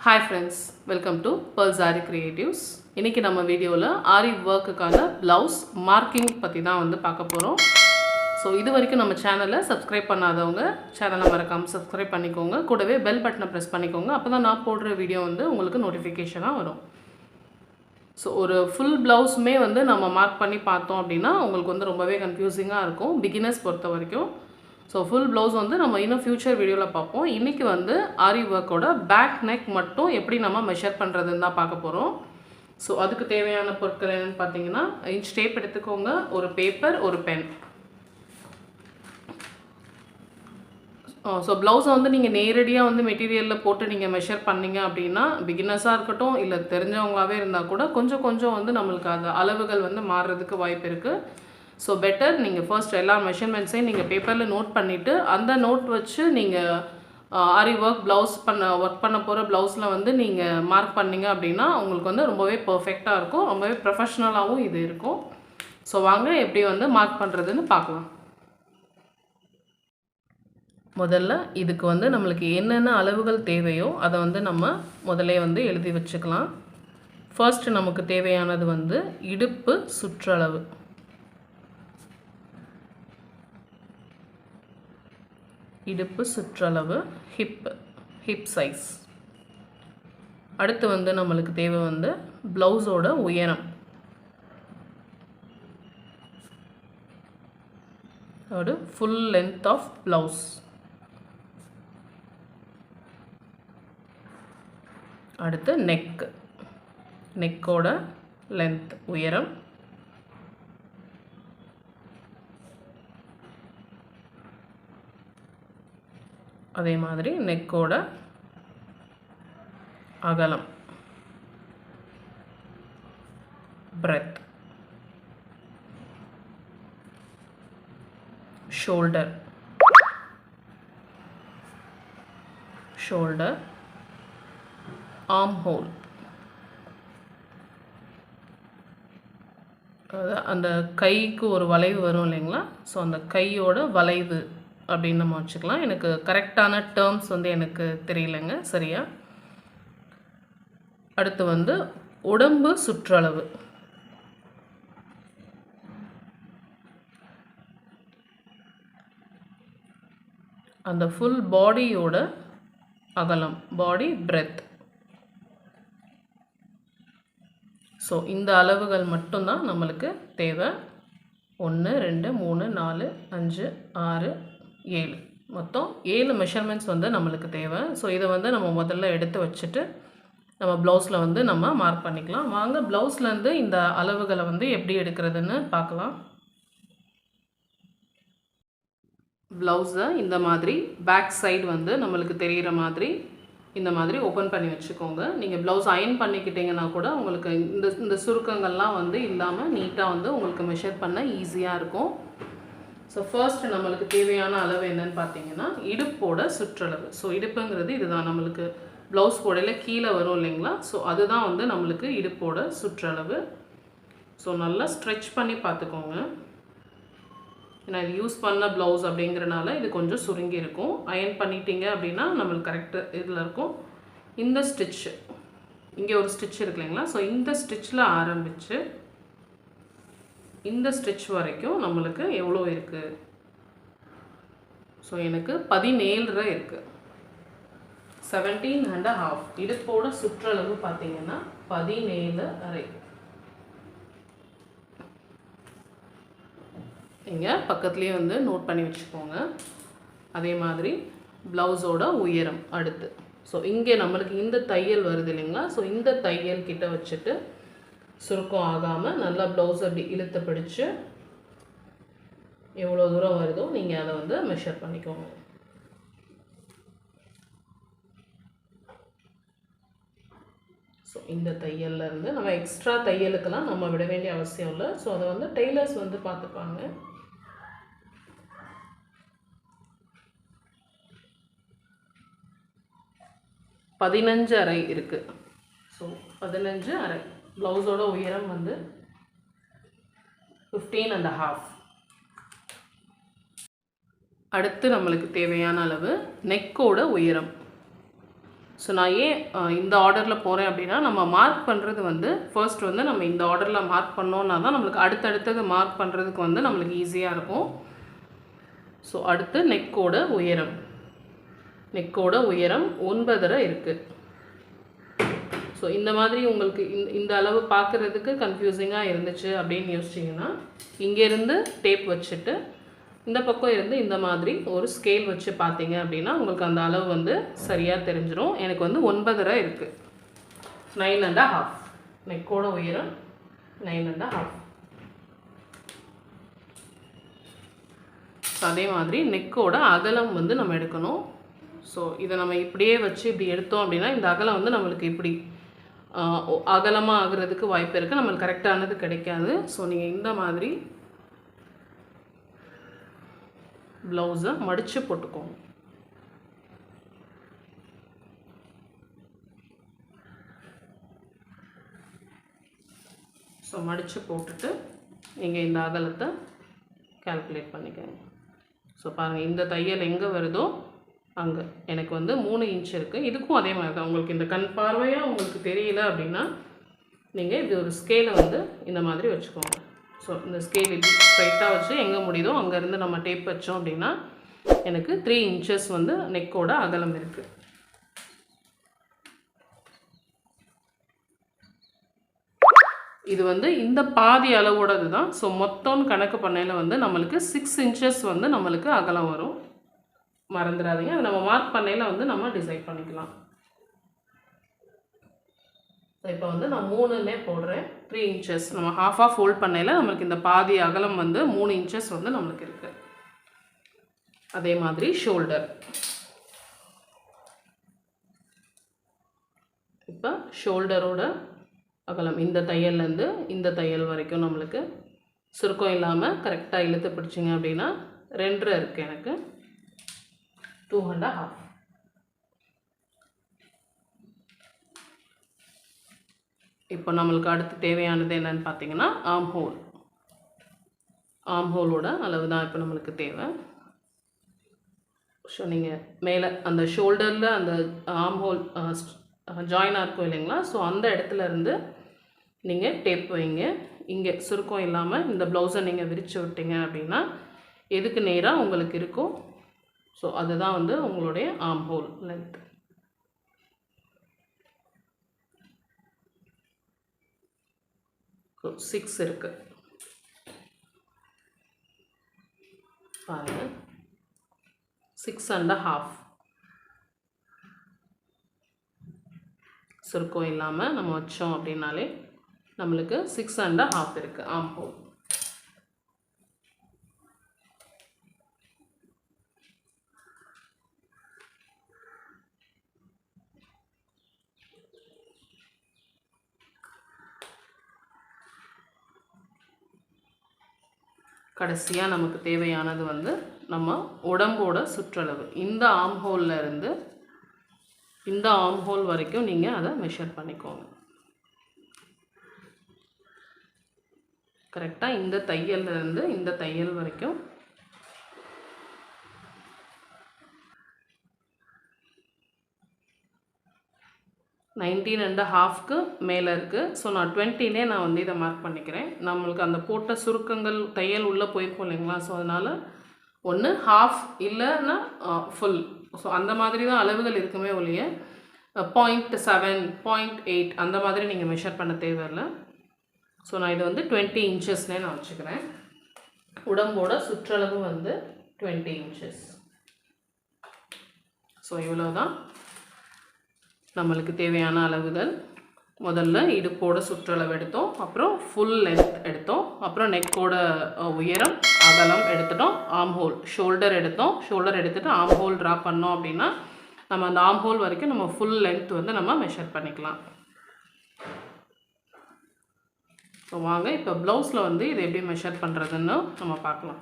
Hi friends, welcome to Aari Creatives. இன்னைக்கு நம்ம வீடியோல ஆரி வர்க்குக்கான blouse marking பத்தி தான் வந்து பார்க்க போறோம். சோ இது வரைக்கும் நம்ம சேனலை சப்ஸ்கிரைப் பண்ணாதவங்க சேனலை மறக்காம சப்ஸ்கிரைப் பண்ணிக்கோங்க. கூடவே பெல் பட்டனை பிரஸ் பண்ணிக்கோங்க. அப்பதான் நான் போடுற வீடியோ வந்து உங்களுக்கு நோட்டிஃபிகேஷனா வரும். சோ ஒரு ஃபுல் பிளவுஸ்மே வந்து நம்ம மார்க் பண்ணி பார்த்தோம் அப்படினா உங்களுக்கு வந்து ரொம்பவே கன்ஃபியூசிங்கா இருக்கும் பிகினர்ஸ் பொறுத்த வரைக்கும். ஸோ ஃபுல் ப்ளவுஸ் வந்து நம்ம இன்னும் ஃப்யூச்சர் வீடியோவில் பார்ப்போம். இன்றைக்கி வந்து ஆரி ஒர்க்கோட பேக் நெக் மட்டும் எப்படி நம்ம மெஷர் பண்ணுறதுன்னு தான் பார்க்க போகிறோம். ஸோ அதுக்கு தேவையான பொருட்கள் என்னென்னு பார்த்தீங்கன்னா, இன்ச் டேப் எடுத்துக்கோங்க, ஒரு பேப்பர், ஒரு பென். ஸோ ப்ளவுஸை வந்து நீங்கள் நேரடியாக வந்து மெட்டீரியலில் போட்டு நீங்கள் மெஷர் பண்ணிங்க அப்படின்னா, பிகினர்ஸாக இருக்கட்டும் இல்லை தெரிஞ்சவங்களாகவே இருந்தால் கூட கொஞ்சம் வந்து நம்மளுக்கு அந்த அளவுகள் வந்து மாறுறதுக்கு வாய்ப்பு இருக்குது. ஸோ பெட்டர் நீங்கள் ஃபர்ஸ்ட் எல்லா மெஷர்மெண்ட்ஸையும் நீங்கள் பேப்பரில் நோட் பண்ணிவிட்டு அந்த நோட் வச்சு நீங்கள் ஆரி ஒர்க் ஒர்க் பண்ண போகிற ப்ளவுஸில் வந்து நீங்கள் மார்க் பண்ணிங்க அப்படின்னா உங்களுக்கு வந்து ரொம்பவே பர்ஃபெக்டாக இருக்கும், ரொம்பவே ப்ரொஃபஷ்னலாகவும் இது இருக்கும். ஸோ வாங்க எப்படி வந்து மார்க் பண்ணுறதுன்னு பார்க்கலாம். முதல்ல இதுக்கு வந்து நம்மளுக்கு என்னென்ன அளவுகள் தேவையோ அதை வந்து நம்ம முதல்ல வந்து எழுதி வச்சுக்கலாம். ஃபர்ஸ்ட் நமக்கு தேவையானது வந்து இடுப்பு சுற்றளவு. இடுப்பு சுற்றளவு, ஹிப் சைஸ். அடுத்து வந்து நம்மளுக்கு தேவை வந்து ப்ளவுஸோட உயரம். அதாவது ஃபுல் லென்த் ஆஃப் ப்ளவுஸ். அடுத்து நெக்கோட லென்த் உயரம். அதே மாதிரி நெக்கோட அகலம், பிரெத். Shoulder, arm whole. அதாவது அந்த கைக்கு ஒரு வளைவு வரும் இல்லைங்களா, ஸோ அந்த கையோட வளைவு அப்படின்னு நம்ம வச்சுக்கலாம். எனக்கு கரெக்டான டேர்ம்ஸ் வந்து எனக்கு தெரியலைங்க சரியா. அடுத்து வந்து உடம்பு சுற்றளவு. அந்த ஃபுல் பாடியோட அகலம், பாடி பிரெத். ஸோ இந்த அளவுகள் மட்டும்தான் நம்மளுக்கு தேவை. 1 2 3 4 5 6 7 மொத்தம் 7 மெஷர்மெண்ட்ஸ் வந்து நம்மளுக்கு தேவை. ஸோ இதை வந்து நம்ம முதல்ல எடுத்து வச்சுட்டு நம்ம ப்ளவுஸில் வந்து நம்ம மார்க் பண்ணிக்கலாம். வாங்க ப்ளவுஸ்லேருந்து இந்த அளவுகளை வந்து எப்படி எடுக்கிறதுன்னு பார்க்கலாம். ப்ளவுஸை இந்த மாதிரி பேக் சைடு வந்து நம்மளுக்கு தெரிகிற மாதிரி இந்த மாதிரி ஓப்பன் பண்ணி வச்சுக்கோங்க. நீங்கள் ப்ளவுஸ் அயன் பண்ணிக்கிட்டிங்கன்னா கூட உங்களுக்கு இந்த சுருக்கங்கள்லாம் வந்து இல்லாமல் நீட்டாக வந்து உங்களுக்கு மெஷர் பண்ண ஈஸியாக இருக்கும். ஸோ ஃபர்ஸ்ட் நம்மளுக்கு தேவையான அளவு என்னன்னு பார்த்தீங்கன்னா இடுப்போட சுற்றளவு. ஸோ இடுப்புங்கிறது இதுதான், நம்மளுக்கு ப்ளவுஸ் போடையில் கீழே வரும் இல்லைங்களா, ஸோ அதுதான் வந்து நம்மளுக்கு இடுப்போட சுற்றளவு. ஸோ நல்லா ஸ்ட்ரெச் பண்ணி பார்த்துக்கோங்க. ஏன்னா இது யூஸ் பண்ண ப்ளவுஸ் அப்படிங்கிறனால இது கொஞ்சம் சுருங்கி இருக்கும். அயன் பண்ணிட்டீங்க அப்படின்னா நம்மளுக்கு கரெக்டு இதில் இருக்கும். இந்த ஸ்டிச்சு இங்கே ஒரு ஸ்டிச் இருக்கு இல்லைங்களா, ஸோ இந்த ஸ்டிச்சில் ஆரம்பித்து இந்த ஸ்டிச் வரைக்கும் நம்மளுக்கு எவ்வளோ இருக்குது. ஸோ எனக்கு 17.5 இருக்குது. 17.5. இடுப்போட சுற்றளவு பார்த்தீங்கன்னா 17.5. இங்கே பக்கத்துலேயே வந்து நோட் பண்ணி வச்சுக்கோங்க. அதே மாதிரி ப்ளவுஸோட உயரம் அடுத்து. ஸோ இங்கே நம்மளுக்கு இந்த தையல் வருது இல்லைங்களா, ஸோ இந்த தையல் கிட்ட வச்சுட்டு சுருக்கம் ஆகாமல் நல்லா ப்ளவுஸ் அப்படி இழுத்து பிடிச்சு எவ்வளோ தூரம் வருதோ நீங்கள் அதை வந்து மெஷர் பண்ணிக்கோங்க. ஸோ இந்த தையல்லேருந்து நம்ம எக்ஸ்ட்ரா தையலுக்கெல்லாம் நம்ம விட வேண்டிய அவசியம் இல்லை. ஸோ அதை வந்து டெய்லர்ஸ் வந்து பார்த்துப்பாங்க. $15.5 இருக்குது. ஸோ 15.5. ப்ளவுஸோட உயரம் வந்து 15.5. அடுத்து நம்மளுக்கு தேவையான அளவு நெக்கோட உயரம். ஸோ நான் ஏன் இந்த ஆர்டரில் போகிறேன் அப்படின்னா, நம்ம மார்க் பண்ணுறது வந்து ஃபர்ஸ்ட் வந்து நம்ம இந்த ஆர்டரில் மார்க் பண்ணோன்னா தான் நம்மளுக்கு அடுத்தடுத்தது மார்க் பண்ணுறதுக்கு வந்து நம்மளுக்கு ஈஸியாக இருக்கும். ஸோ அடுத்து நெக்கோட உயரம். நெக்கோட உயரம் 9.5 இருக்குது. ஸோ இந்த மாதிரி உங்களுக்கு இந்த அளவு பார்க்குறதுக்கு கன்ஃபியூசிங்காக இருந்துச்சு அப்படின்னு யோசிச்சிங்கன்னா, இங்கேருந்து டேப் வச்சுட்டு இந்த பக்கம் இருந்து இந்த மாதிரி ஒரு ஸ்கேல் வச்சு பார்த்தீங்க அப்படின்னா உங்களுக்கு அந்த அளவு வந்து சரியாக தெரிஞ்சிடும். எனக்கு வந்து 9.5 இருக்குது. 9.5. நெக்கோட உயரம் 9.5. ஸோ அதே மாதிரி நெக்கோட அகலம் வந்து நம்ம எடுக்கணும். ஸோ இதை நம்ம இப்படியே வச்சு இப்படி எடுத்தோம் அப்படின்னா இந்த அகலம் வந்து நம்மளுக்கு இப்படி அகலமாக ஆகிறதுக்கு வாய்ப்பு இருக்குது. நம்மளுக்கு கரெக்டானது கிடைக்காது. ஸோ நீங்கள் இந்த மாதிரி ப்ளவுஸை மடித்து போட்டுக்கோங்க. ஸோ மடித்து போட்டுட்டு நீங்கள் இந்த அகலத்தை கால்குலேட் பண்ணிக்கோங்க. ஸோ பாருங்கள், இந்த தையல் எங்கே வருதோ அங்கே எனக்கு வந்து 3 இன்ச் இருக்குது. இதுக்கும் அதே மாதிரி தான். உங்களுக்கு இந்த கண் பார்வையாக உங்களுக்கு தெரியல அப்படின்னா நீங்கள் இப்படி ஒரு ஸ்கேலை வந்து இந்த மாதிரி வச்சுக்கோங்க. ஸோ இந்த ஸ்கேல் இப்படி ஸ்ட்ரைட்டாக வச்சு எங்கே முடியுதோ அங்கேருந்து நம்ம டேப் வச்சோம் அப்படின்னா எனக்கு 3 இன்ச்சஸ் வந்து நெக்கோட அகலம் இருக்குது. இது வந்து இந்த பாதி அளவோடது தான். ஸோ மொத்தம் கணக்கு பண்ணையில் வந்து நம்மளுக்கு 6 இன்ச்சஸ் வந்து நம்மளுக்கு அகலம் வரும். மறந்துடாதீங்க. அதை நம்ம மார்க் பண்ணையில் வந்து நம்ம டிசைட் பண்ணிக்கலாம். இப்போ வந்து நான் 3ன்னே போடுறேன். 3 இன்ச்சஸ் நம்ம ஹாஃபாக ஃபோல்ட் பண்ணையில் நம்மளுக்கு இந்த பாதி அகலம் வந்து 3 இன்ச்சஸ் வந்து நம்மளுக்கு இருக்குது. அதே மாதிரி ஷோல்டர். இப்போ ஷோல்டரோட அகலம் இந்த தையல்லேருந்து இந்த தையல் வரைக்கும் நம்மளுக்கு சுருக்கம் இல்லாமல் கரெக்டாக இழுத்து பிடிச்சிங்க அப்படின்னா 2.5 இருக்குது. எனக்கு 2.5. இப்போ நம்மளுக்கு அடுத்து தேவையானது என்னன்னு பார்த்தீங்கன்னா ஆர்ம் ஹோல். ஆர்ம் ஹோலோட அளவு தான் இப்போ நம்மளுக்கு தேவை. ஸோ நீங்கள் மேலே அந்த ஷோல்டரில் அந்த ஆர்ம் ஹோல் ஜாயினாக இருக்கும் இல்லைங்களா? ஸோ அந்த இடத்துல இருந்து நீங்கள் டேப் வைங்க. இங்கே சுருக்கம் இல்லாமல் இந்த ப்ளவுஸை நீங்கள் விரித்து விட்டீங்க அப்படின்னா எதுக்கு நேராக உங்களுக்கு இருக்கும். ஸோ அதுதான் வந்து உங்களுடைய ஆர்ம் ஹோல் லென்த். ஸோ 6 இருக்குது. பாருங்கள், 6.5 சுருக்கம் இல்லாமல் நம்ம வச்சோம் அப்படின்னாலே நம்மளுக்கு 6.5 இருக்குது ஆர்ம் ஹோல். கடைசியாக நமக்கு தேவையானது வந்து நம்ம உடம்போட சுற்றளவு. இந்த ஆர்ம் ஹோலில் இருந்து இந்த ஆர்ம் ஹோல் வரைக்கும் நீங்கள் அதை மெஷர் பண்ணிக்கோங்க. கரெக்டாக இந்த தையல்லேருந்து இந்த தையல் வரைக்கும் நைன்டீன் அண்ட் ஹாஃப்க்கு மேலே இருக்குது. ஸோ நான் 20னே நான் வந்து இதை மார்க் பண்ணிக்கிறேன். நம்மளுக்கு அந்த போட்ட சுருக்கங்கள் தையல் உள்ளே போயிருக்கும் இல்லைங்களா? ஸோ அதனால் ஒன்று ஹாஃப் இல்லைன்னா ஃபுல். ஸோ அந்த மாதிரி தான் அளவுகள் இருக்குமே ஒழிய 0.7 0.8 அந்த மாதிரி நீங்கள் மெஷர் பண்ண தேவையில்லை. ஸோ நான் இதை வந்து 20 இன்ச்சஸ்னே நான் வச்சுக்கிறேன். உடம்போட சுற்றளவு வந்து 20 இன்ச்சஸ். ஸோ இவ்வளோ தான் நம்மளுக்கு தேவையான அளவுகள். முதல்ல இடுப்போட சுற்றளவு எடுத்தோம், அப்புறம் ஃபுல் லென்த் எடுத்தோம், அப்புறம் நெக்கோட உயரம் அகலம் எடுத்துட்டோம், ஆர்ம் ஹோல் ஷோல்டர் எடுத்தோம். ஷோல்டர் எடுத்துகிட்டு ஆர்ம் ஹோல் ட்ரா பண்ணோம் அப்படின்னா நம்ம அந்த ஆர்ம் ஹோல் வரைக்கும் நம்ம ஃபுல் லென்த் வந்து நம்ம மெஷர் பண்ணிக்கலாம். ஸோ வாங்க இப்போ ப்ளவுஸில் வந்து இதை எப்படி மெஷர் பண்ணுறதுன்னு நம்ம பார்க்கலாம்.